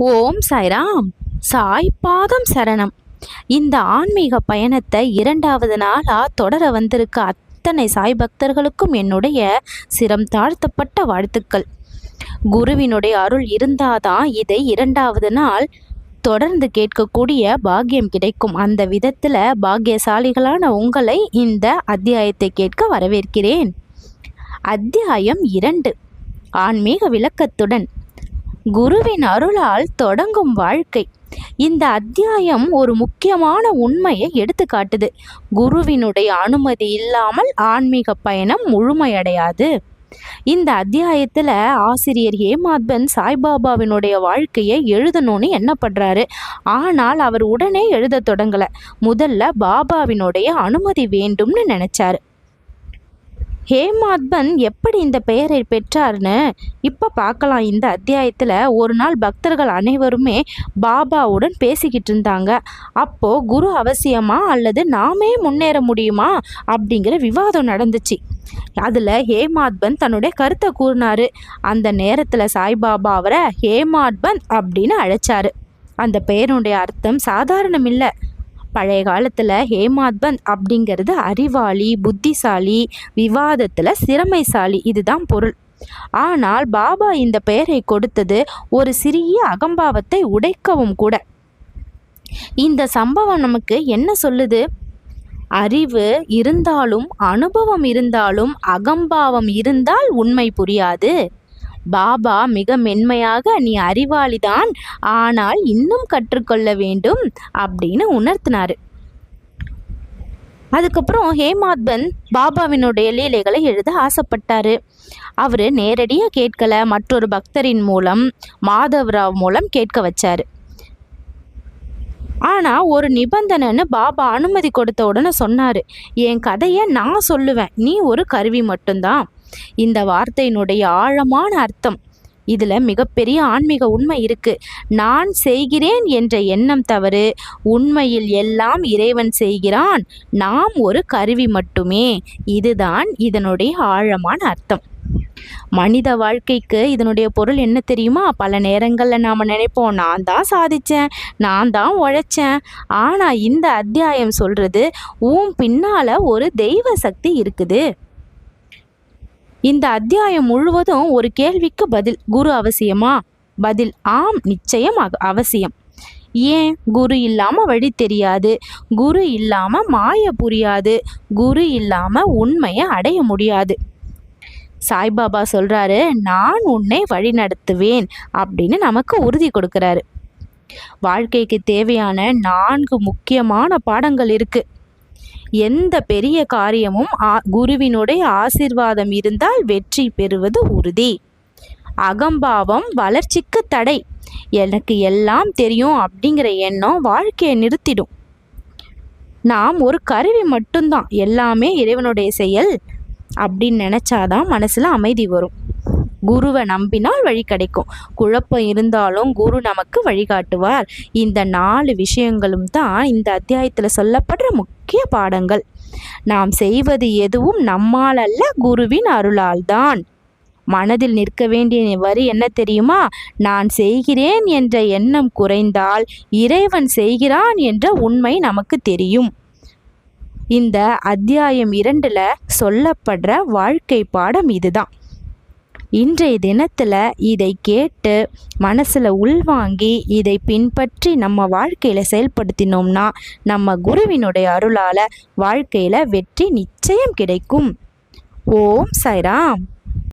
ஓம் சாய்ராம். சாய் பாதம் சரணம். இந்த ஆன்மீக பயணத்தை 2வது நாளா தொடர வந்திருக்க அத்தனை சாய் பக்தர்களுக்கும் என்னுடைய சிரம் தாழ்த்தப்பட்ட வாழ்த்துக்கள். குருவினுடைய அருள் இருந்தாதான் இதை 2வது நாள் தொடர்ந்து கேட்கக்கூடிய பாக்கியம் கிடைக்கும். அந்த விதத்தில் பாக்கியசாலிகளான உங்களை இந்த அத்தியாயத்தை கேட்க வரவேற்கிறேன். அத்தியாயம் 2, ஆன்மீக விளக்கத்துடன். குருவின் அருளால் தொடங்கும் வாழ்க்கை. இந்த அத்தியாயம் ஒரு முக்கியமான உண்மையை எடுத்து காட்டுது. குருவினுடைய அனுமதி இல்லாமல் ஆன்மீக பயணம் முழுமையடையாது. இந்த அத்தியாயத்தில் ஆசிரியர் ஹேமாத்பன் சாய்பாபாவினுடைய வாழ்க்கையை எழுதணும்னு எண்ணப்படுறாரு. ஆனால் அவர் உடனே எழுத தொடங்கலை. முதல்ல பாபாவினுடைய அனுமதி வேண்டும்னு நினைச்சாரு. ஹேமாத்பன் எப்படி இந்த பெயரை பெற்றார்னு இப்போ பார்க்கலாம். இந்த அத்தியாயத்தில் ஒரு நாள் பக்தர்கள் அனைவருமே பாபாவுடன் பேசிக்கிட்டு இருந்தாங்க. அப்போது குரு அவசியமா அல்லது நாமே முன்னேற முடியுமா அப்படிங்கிற விவாதம் நடந்துச்சு. அதில் ஹேமாத்பன் தன்னுடைய கருத்தை கூறினார். அந்த நேரத்தில் சாய்பாபா அவரை ஹேமாத்பன் அப்படின்னு அழைச்சாரு. அந்த பெயருடைய அர்த்தம் சாதாரணம் இல்லை. பழைய காலத்தில் ஹேமாத்பன் அப்படிங்கிறது அறிவாளி, புத்திசாலி, விவாதத்தில் திறமைசாலி, இதுதான் பொருள். ஆனால் பாபா இந்த பெயரை கொடுத்தது ஒரு சிறிய அகம்பாவத்தை உடைக்கவும் கூட. இந்த சம்பவம் நமக்கு என்ன சொல்லுது? அறிவு இருந்தாலும், அனுபவம் இருந்தாலும், அகம்பாவம் இருந்தால் உண்மை புரியாது. பாபா மிக மென்மையாக நீ அறிவாளிதான், ஆனால் இன்னும் கற்றுக்கொள்ள வேண்டும் அப்படின்னு உணர்த்தினாரு. அதுக்கப்புறம் ஹேமாத்பன் பாபாவினுடைய லீலைகளை எழுத ஆசைப்பட்டாரு. அவர் நேரடியாக கேட்கல, மற்றொரு பக்தரின் மூலம், மாதவராவ் மூலம் கேட்க வச்சாரு. ஆனால் ஒரு நிபந்தனைன்னு பாபா அனுமதி கொடுத்த உடனே சொன்னார், என் கதையை நான் சொல்லுவேன், நீ ஒரு கருவி மட்டும்தான். இந்த வார்த்தையினுடைய ஆழமான அர்த்தம், இதில் மிகப்பெரிய ஆன்மீக உண்மை இருக்கு. நான் செய்கிறேன் என்ற எண்ணம் தவறு. உண்மையில் எல்லாம் இறைவன் செய்கிறான், நாம் ஒரு கருவி மட்டுமே. இதுதான் இதனுடைய ஆழமான அர்த்தம். மனித வாழ்க்கைக்கு இதனுடைய பொருள் என்ன தெரியுமா? பல நேரங்களில் நாம் நினைப்போம், நான் தான் சாதித்தேன், நான் தான் உழைச்சேன். ஆனால் இந்த அத்தியாயம் சொல்கிறது, உன் பின்னால் ஒரு தெய்வ சக்தி இருக்குது. இந்த அத்தியாயம் முழுவதும் ஒரு கேள்விக்கு பதில். குரு அவசியமா? பதில் ஆம், நிச்சயம் அவசியம். ஏன்? குரு இல்லாமல் வழி தெரியாது, குரு இல்லாமல் மாய புரியாது, குரு இல்லாமல் உண்மையை அடைய முடியாது. சாய்பாபா சொல்கிறாரு, நான் உன்னை வழி நடத்துவேன் அப்படின்னு நமக்கு உறுதி கொடுக்குறாரு. வாழ்க்கைக்கு தேவையான 4 முக்கியமான பாடங்கள் இருக்குது. எந்த பெரிய காரியமும் குருவினுடைய ஆசீர்வாதம் இருந்தால் வெற்றி பெறுவது உறுதி. அகம்பாவம் வளர்ச்சிக்கு தடை. எனக்கு எல்லாம் தெரியும் அப்படிங்கிற எண்ணம் வாழ்க்கையை நிறுத்திடும். நாம் ஒரு கருவி மட்டும்தான், எல்லாமே இறைவனுடைய செயல் அப்படின்னு நினச்சாதான் மனசில் அமைதி வரும். குருவை நம்பினால் வழி கிடைக்கும். குழப்பம் இருந்தாலும் குரு நமக்கு வழிகாட்டுவார். இந்த 4 விஷயங்களும் தான் இந்த அத்தியாயத்தில் சொல்லப்படுற முக்கிய பாடங்கள். நாம் செய்வது எதுவும் நம்மால் அல்ல, குருவின் அருளால் தான். மனதில் நிற்க வேண்டிய வரி என்ன தெரியுமா? நான் செய்கிறேன் என்ற எண்ணம் குறைந்தால் இறைவன் செய்கிறான் என்ற உண்மை நமக்கு தெரியும். இந்த அத்தியாயம் 2ல் சொல்லப்படுற வாழ்க்கை பாடம் இதுதான். இன்றைய தினத்தில் இதை கேட்டு மனசில் உள்வாங்கி இதை பின்பற்றி நம்ம வாழ்க்கையில் செயல்படுத்தினோம்னா நம்ம குருவினுடைய அருளால் வாழ்க்கையில் வெற்றி நிச்சயம் கிடைக்கும். ஓம் சாய்ராம்.